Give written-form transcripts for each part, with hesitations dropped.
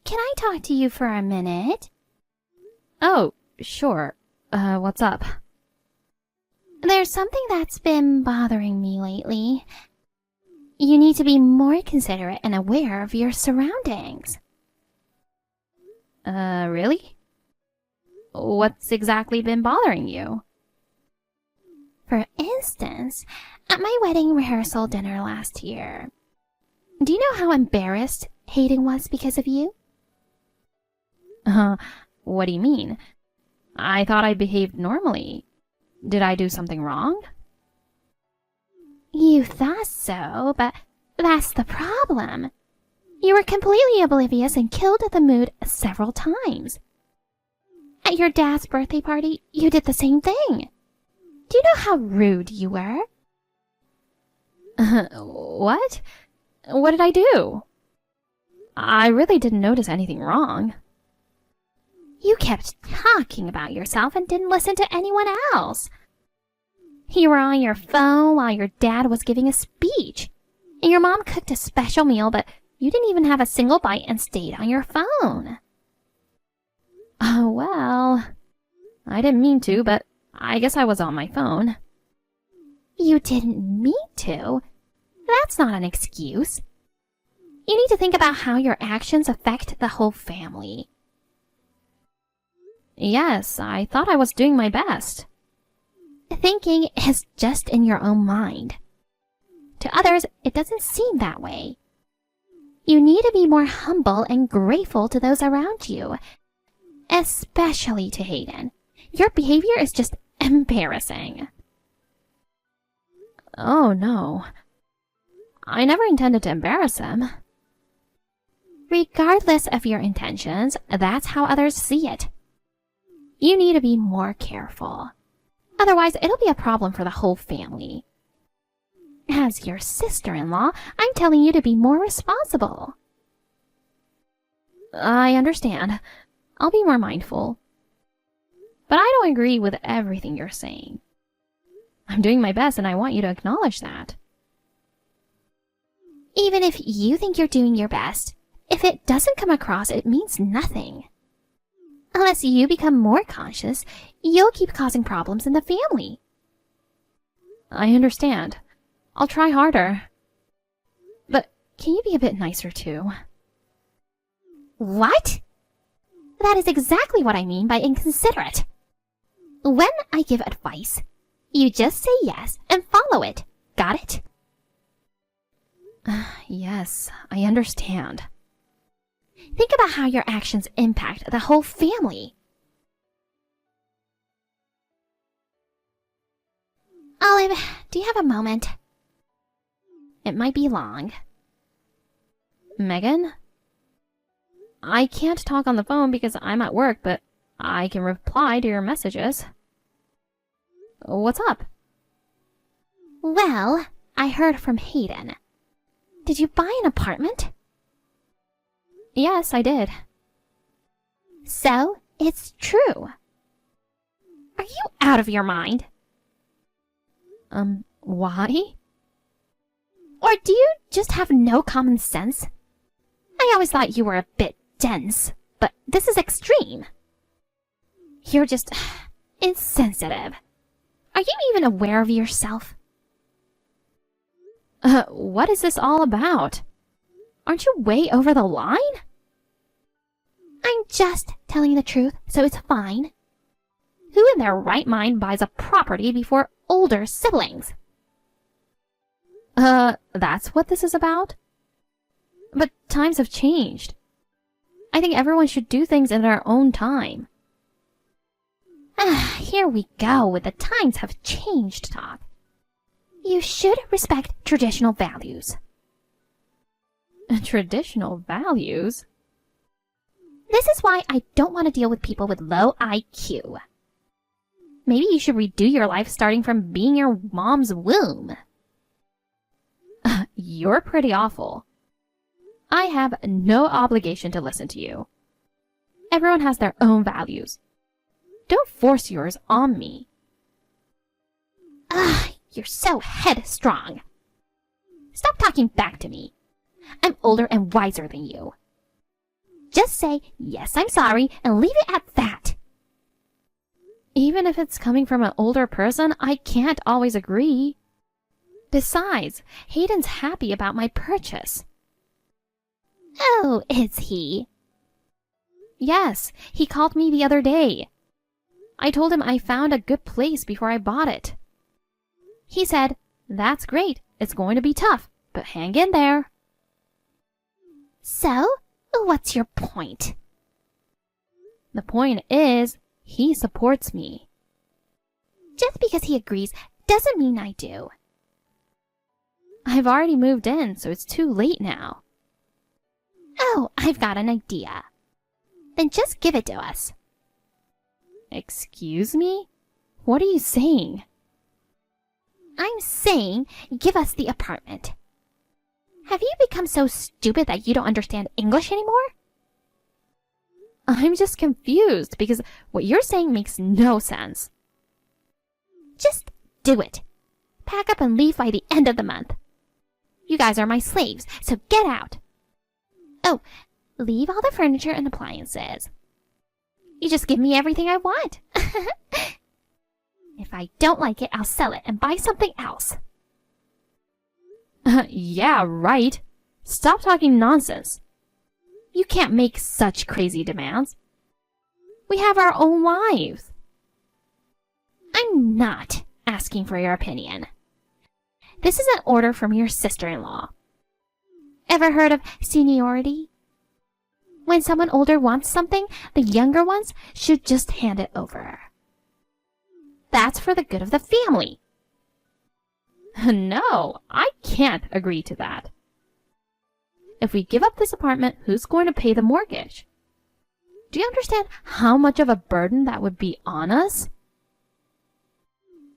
can I talk to you for a minute? Oh, sure. What's up? There's something that's been bothering me lately. You need to be more considerate and aware of your surroundings. Really? What's exactly been bothering you? For instance, at my wedding rehearsal dinner last year, do you know how embarrassed Hayden was because of you? What do you mean? I thought I behaved normally. Did I do something wrong? You thought so, but that's the problem. You were completely oblivious and killed the mood several times. At your dad's birthday party, you did the same thing. Do you know how rude you were? What? What did I do? I really didn't notice anything wrong. You kept talking about yourself and didn't listen to anyone else. You were on your phone while your dad was giving a speech, and your mom cooked a special meal, but you didn't even have a single bite and stayed on your phone. Oh, well, I didn't mean to, but I guess I was on my phone. You didn't mean to? That's not an excuse. You need to think about how your actions affect the whole family. Yes, I thought I was doing my best. Thinking is just in your own mind. To others, it doesn't seem that way. You need to be more humble and grateful to those around you, especially to Hayden. Your behavior is just embarrassing. Oh, no. I never intended to embarrass him. Regardless of your intentions, that's how others see it. You need to be more careful. Otherwise, it'll be a problem for the whole family. As your sister-in-law, I'm telling you to be more responsible. I understand. I'll be more mindful. But I don't agree with everything you're saying. I'm doing my best and I want you to acknowledge that. Even if you think you're doing your best, if it doesn't come across, it means nothing. Unless you become more conscious, you'll keep causing problems in the family. I understand. I'll try harder. But can you be a bit nicer too? What? That is exactly what I mean by inconsiderate. When I give advice, you just say yes and follow it. Got it? Yes, I understand. Think about how your actions impact the whole family. Olive, do you have a moment? It might be long. Megan? I can't talk on the phone because I'm at work, but I can reply to your messages. What's up? Well, I heard from Hayden. Did you buy an apartment? Yes, I did. So, it's true. Are you out of your mind? Why? Or do you just have no common sense? I always thought you were a bit dense, but this is extreme. You're just insensitive. Are you even aware of yourself? What is this all about? Aren't you way over the line? I'm just telling the truth, so it's fine. Who in their right mind buys a property before older siblings? That's what this is about? But times have changed. I think everyone should do things in their own time. Here we go with the times have changed talk. You should respect traditional values. Traditional values? This is why I don't want to deal with people with low IQ. Maybe you should redo your life starting from being your mom's womb. You're pretty awful. I have no obligation to listen to you. Everyone has their own values. Don't force yours on me. You're so headstrong. Stop talking back to me. I'm older and wiser than you. just say, yes, I'm sorry, and leave it at that. Even if it's coming from an older person, I can't always agree. Besides, Hayden's happy about my purchase. Oh, is he? Yes, he called me the other day. I told him I found a good place before I bought it. He said, "That's great, it's going to be tough, but hang in there." So, what's your point? The point is, he supports me. Just because he agrees doesn't mean I do. I've already moved in, so it's too late now. Oh, I've got an idea. Then just give it to us. Excuse me? What are you saying? I'm saying give us the apartment. Have you become so stupid that you don't understand English anymore? I'm just confused because what you're saying makes no sense. Just do it. Pack up and leave by the end of the month. You guys are my slaves, so get out. Oh, leave all the furniture and appliances. You just give me everything I want. If I don't like it, I'll sell it and buy something else. Yeah, right. Stop talking nonsense. You can't make such crazy demands. We have our own lives. I'm not asking for your opinion. This is an order from your sister-in-law. Ever heard of seniority? When someone older wants something, the younger ones should just hand it over. That's for the good of the family. No, I can't agree to that. If we give up this apartment, who's going to pay the mortgage? Do you understand how much of a burden that would be on us?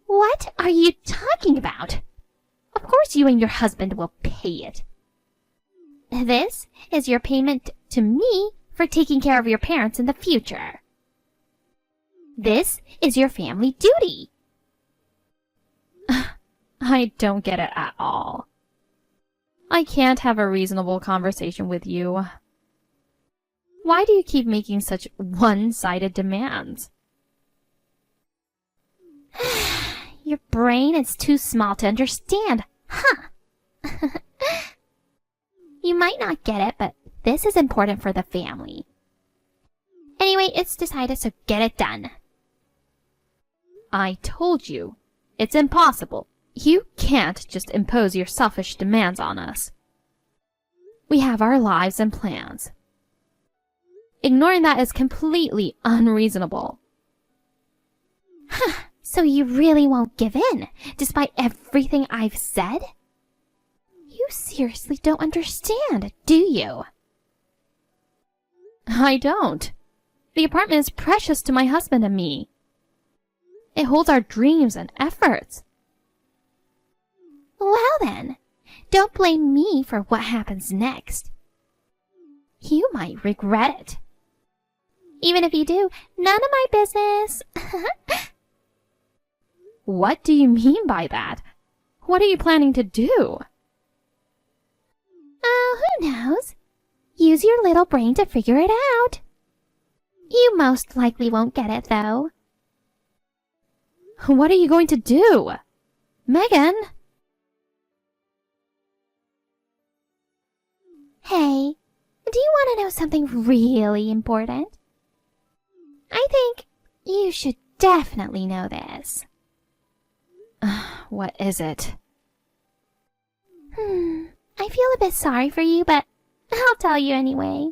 What are you talking about? Of course you and your husband will pay it. This is your payment to me for taking care of your parents in the future. This is your family duty. I don't get it at all. I can't have a reasonable conversation with you. Why do you keep making such one-sided demands? Your brain is too small to understand, huh? You might not get it, but this is important for the family. Anyway, it's decided, so get it done. I told you. It's impossible. You can't just impose your selfish demands on us. We have our lives and plans. Ignoring that is completely unreasonable. So you really won't give in, despite everything I've said? You seriously don't understand, do you? I don't. The apartment is precious to my husband and me. It holds our dreams and efforts. Well then, don't blame me for what happens next. You might regret it. Even if you do, none of my business. What do you mean by that? What are you planning to do? Oh, who knows? Use your little brain to figure it out. You most likely won't get it, though. What are you going to do? Megan? Hey, do you want to know something really important? I think you should definitely know this. What is it? I feel a bit sorry for you, but I'll tell you anyway.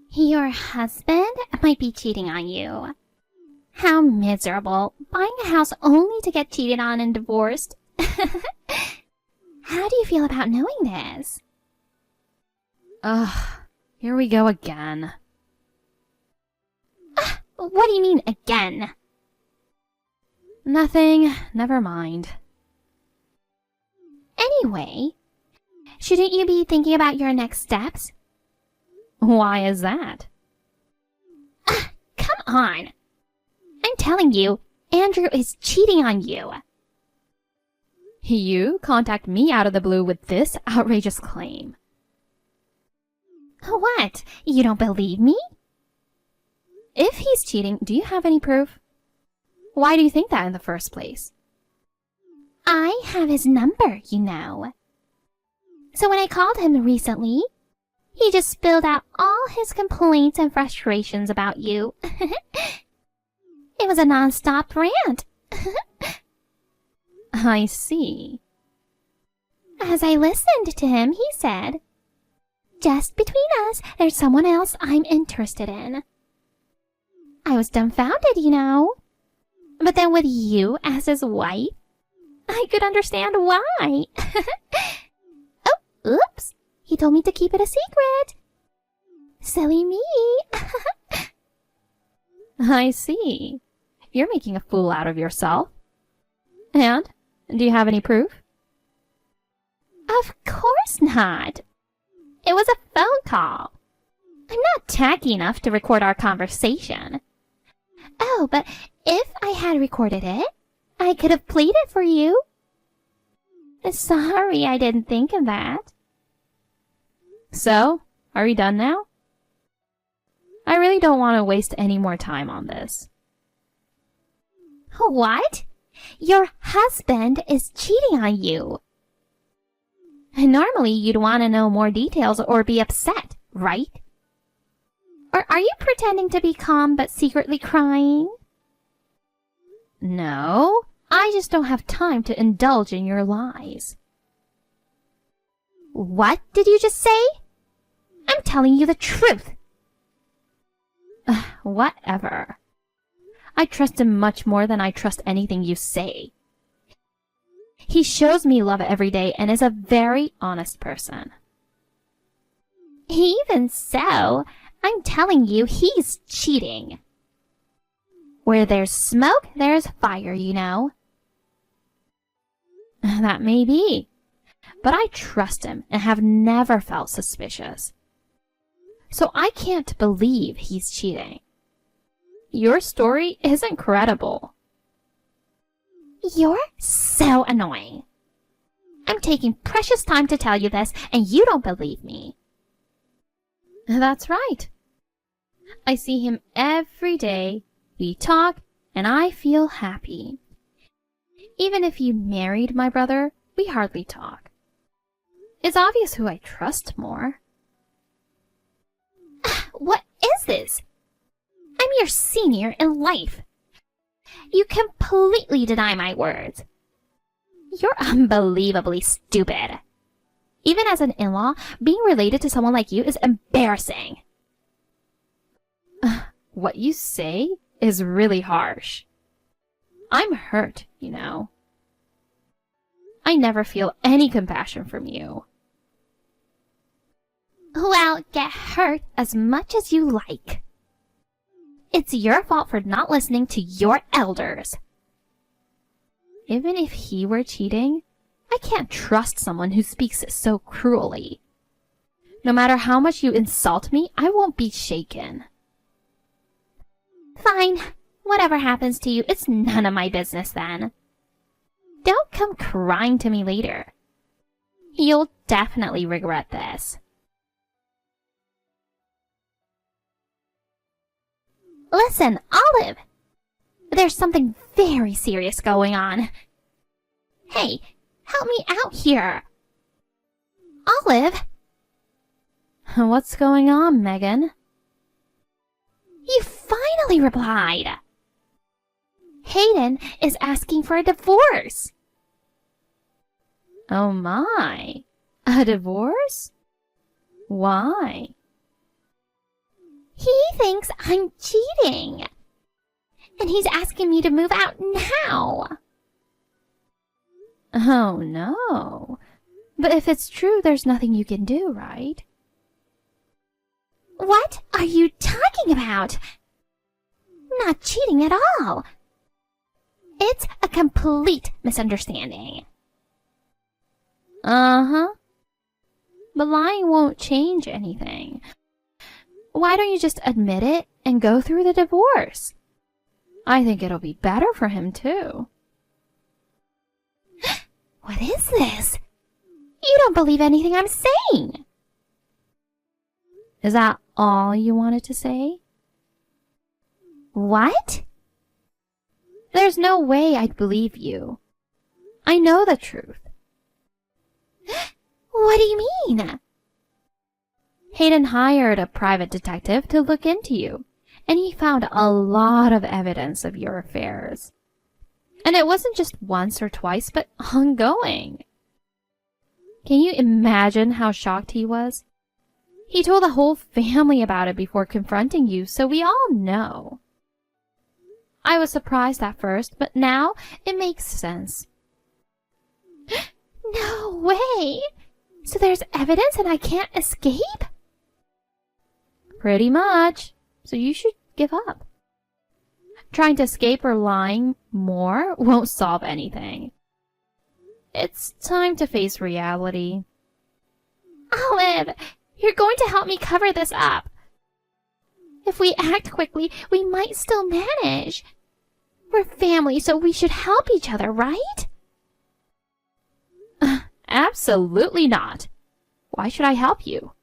Your husband might be cheating on you. How miserable, buying a house only to get cheated on and divorced. How do you feel about knowing this? Ugh, here we go again. What do you mean, again? Nothing, never mind. Anyway, shouldn't you be thinking about your next steps? Why is that? Come on. I'm telling you, Andrew is cheating on you. You contact me out of the blue with this outrageous claim. What? You don't believe me? If he's cheating, do you have any proof? Why do you think that in the first place? I have his number, you know. So when I called him recently, he just spilled out all his complaints and frustrations about you. It was a non-stop rant. I see. As I listened to him, he said, "Just between us, there's someone else I'm interested in." I was dumbfounded, you know. But then with you as his wife, I could understand why. Oh, oops. He told me to keep it a secret. Silly me. I see. You're making a fool out of yourself. And, do you have any proof? Of course not. It was a phone call. I'm not tacky enough to record our conversation. Oh, but if I had recorded it, I could have played it for you. Sorry, I didn't think of that. So, are we done now? I really don't want to waste any more time on this. What? Your husband is cheating on you. Normally, you'd want to know more details or be upset, right? Or are you pretending to be calm but secretly crying? No, I just don't have time to indulge in your lies. What did you just say? I'm telling you the truth. Whatever. I trust him much more than I trust anything you say. He shows me love every day and is a very honest person. Even so, I'm telling you he's cheating. Where there's smoke, there's fire, you know. That may be, but I trust him and have never felt suspicious. So I can't believe he's cheating. Your story isn't credible. You're so annoying. I'm taking precious time to tell you this, and you don't believe me. That's right. I see him every day. We talk, and I feel happy. Even if you married my brother, we hardly talk. It's obvious who I trust more. What is this? I'm your senior in life. You completely deny my words. You're unbelievably stupid. Even as an in-law, being related to someone like you is embarrassing. What you say is really harsh. I'm hurt, you know. I never feel any compassion from you. Well, get hurt as much as you like. It's your fault for not listening to your elders. Even if he were cheating, I can't trust someone who speaks so cruelly. No matter how much you insult me, I won't be shaken. Fine. Whatever happens to you, it's none of my business then. Don't come crying to me later. You'll definitely regret this. Listen, Olive! There's something very serious going on. Hey, help me out here. Olive! What's going on, Megan? You finally replied. Hayden is asking for a divorce. Oh my. A divorce? Why? He thinks I'm cheating. And he's asking me to move out now. Oh no. But if it's true, there's nothing you can do, right? What are you talking about? Not cheating at all. It's a complete misunderstanding. Uh-huh. But lying won't change anything. Why don't you just admit it and go through the divorce? I think it'll be better for him, too. What is this? You don't believe anything I'm saying. Is that all you wanted to say? What? There's no way I'd believe you. I know the truth. What do you mean? Hayden hired a private detective to look into you, and he found a lot of evidence of your affairs. And it wasn't just once or twice, but ongoing. Can you imagine how shocked he was? He told the whole family about it before confronting you, so we all know. I was surprised at first, but now it makes sense. No way! So there's evidence and I can't escape? Pretty much. So you should give up. Trying to escape or lying more won't solve anything. It's time to face reality. Olive, you're going to help me cover this up. If we act quickly, we might still manage. We're family, so we should help each other, right? Absolutely not. Why should I help you?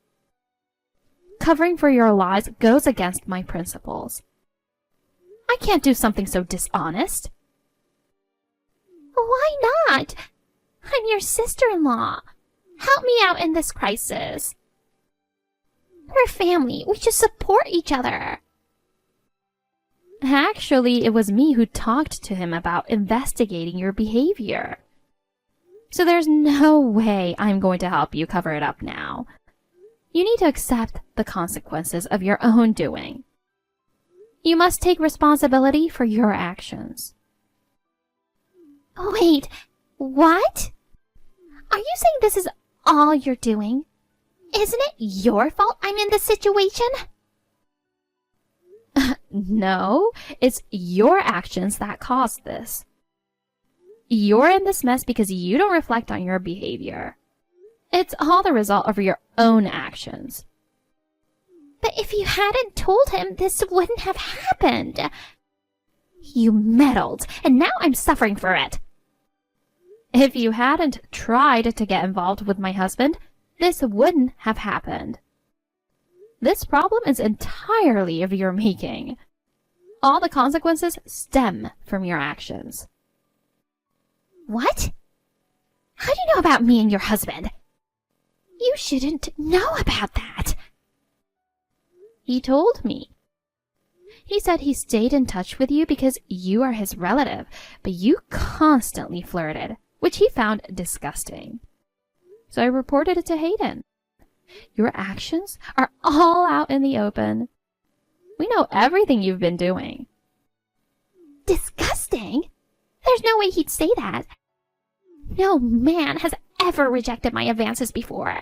Covering for your lies goes against my principles. I can't do something so dishonest. Why not? I'm your sister-in-law. Help me out in this crisis. We're family. We should support each other. Actually, it was me who talked to him about investigating your behavior. So there's no way I'm going to help you cover it up now. You need to accept the consequences of your own doing. You must take responsibility for your actions. Wait, what? Are you saying this is all you're doing? Isn't it your fault I'm in this situation? No, it's your actions that caused this. You're in this mess because you don't reflect on your behavior. It's all the result of your own actions. But if you hadn't told him, this wouldn't have happened. You meddled, and now I'm suffering for it. If you hadn't tried to get involved with my husband, this wouldn't have happened. This problem is entirely of your making. All the consequences stem from your actions. What? How do you know about me and your husband? You shouldn't know about that. He told me. He said he stayed in touch with you because you are his relative, but you constantly flirted, which he found disgusting. So I reported it to Hayden. Your actions are all out in the open. We know everything you've been doing. Disgusting? There's no way he'd say that. No man has ever rejected my advances before.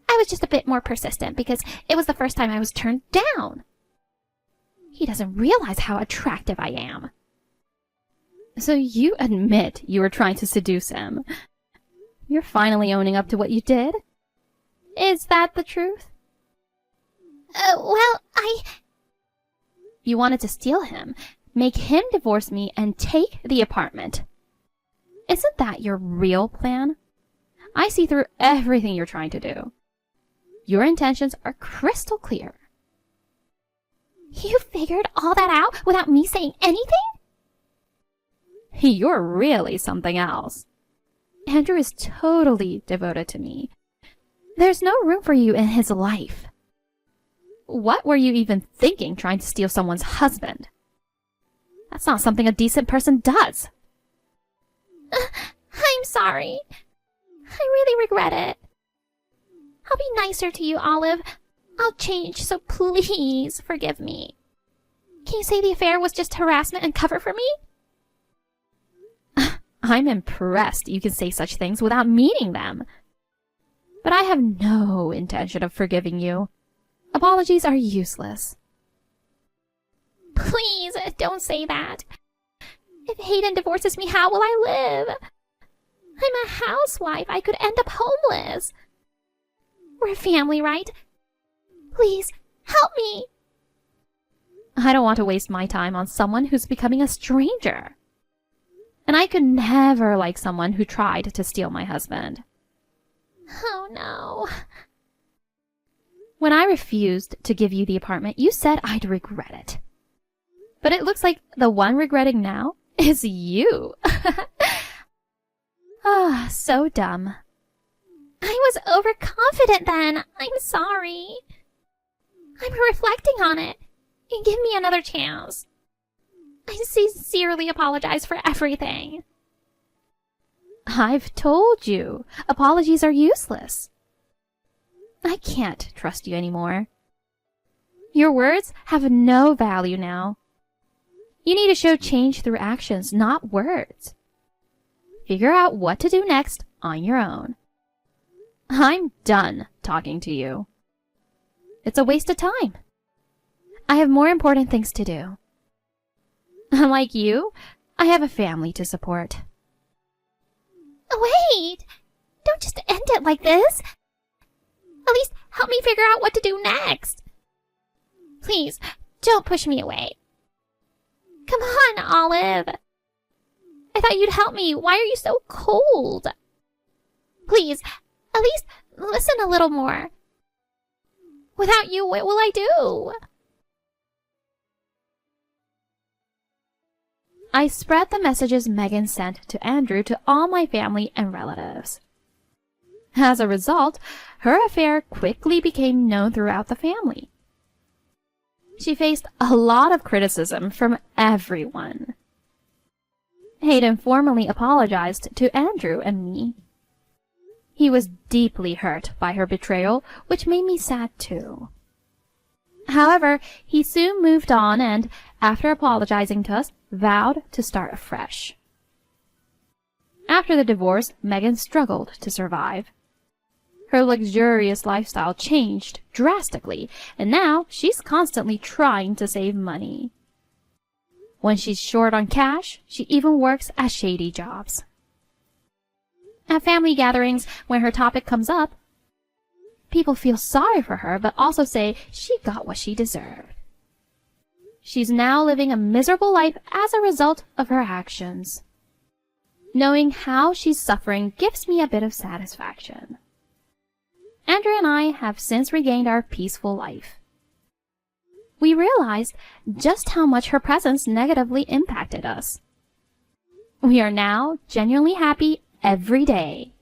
I was just a bit more persistent because it was the first time I was turned down. He doesn't realize how attractive I am. So you admit you were trying to seduce him. You're finally owning up to what you did? Is that the truth? Well, You wanted to steal him, make him divorce me, and take the apartment. Isn't that your real plan? I see through everything you're trying to do. Your intentions are crystal clear. You figured all that out without me saying anything? You're really something else. Andrew is totally devoted to me. There's no room for you in his life. What were you even thinking trying to steal someone's husband? That's not something a decent person does. I'm sorry. I really regret it. I'll be nicer to you, Olive. I'll change, so please forgive me. Can you say the affair was just harassment and cover for me? I'm impressed you can say such things without meaning them. But I have no intention of forgiving you. Apologies are useless. Please, don't say that. If Hayden divorces me, how will I live? I'm a housewife. I could end up homeless. We're family, right? Please, help me. I don't want to waste my time on someone who's becoming a stranger. And I could never like someone who tried to steal my husband. Oh, no. When I refused to give you the apartment, you said I'd regret it. But it looks like the one regretting now is you. Ah, so dumb. I was overconfident then. I'm sorry. I'm reflecting on it. Give me another chance. I sincerely apologize for everything. I've told you, apologies are useless. I can't trust you anymore. Your words have no value now. You need to show change through actions, not words. Figure out what to do next on your own. I'm done talking to you. It's a waste of time. I have more important things to do. Unlike you, I have a family to support. Wait! Don't just end it like this. At least help me figure out what to do next. Please, don't push me away. Come on, Olive. I thought you'd help me. Why are you so cold? Please, at least listen a little more. Without you, what will I do? I spread the messages Megan sent to Andrew to all my family and relatives. As a result, her affair quickly became known throughout the family. She faced a lot of criticism from everyone. Hayden formally apologized to Andrew and me. He was deeply hurt by her betrayal, which made me sad too. However, he soon moved on and, after apologizing to us, vowed to start afresh. After the divorce, Megan struggled to survive. Her luxurious lifestyle changed drastically, and now she's constantly trying to save money. When she's short on cash, she even works at shady jobs. At family gatherings, when her topic comes up, people feel sorry for her but also say she got what she deserved. She's now living a miserable life as a result of her actions. Knowing how she's suffering gives me a bit of satisfaction. Andrea and I have since regained our peaceful life. We realized just how much her presence negatively impacted us. We are now genuinely happy every day.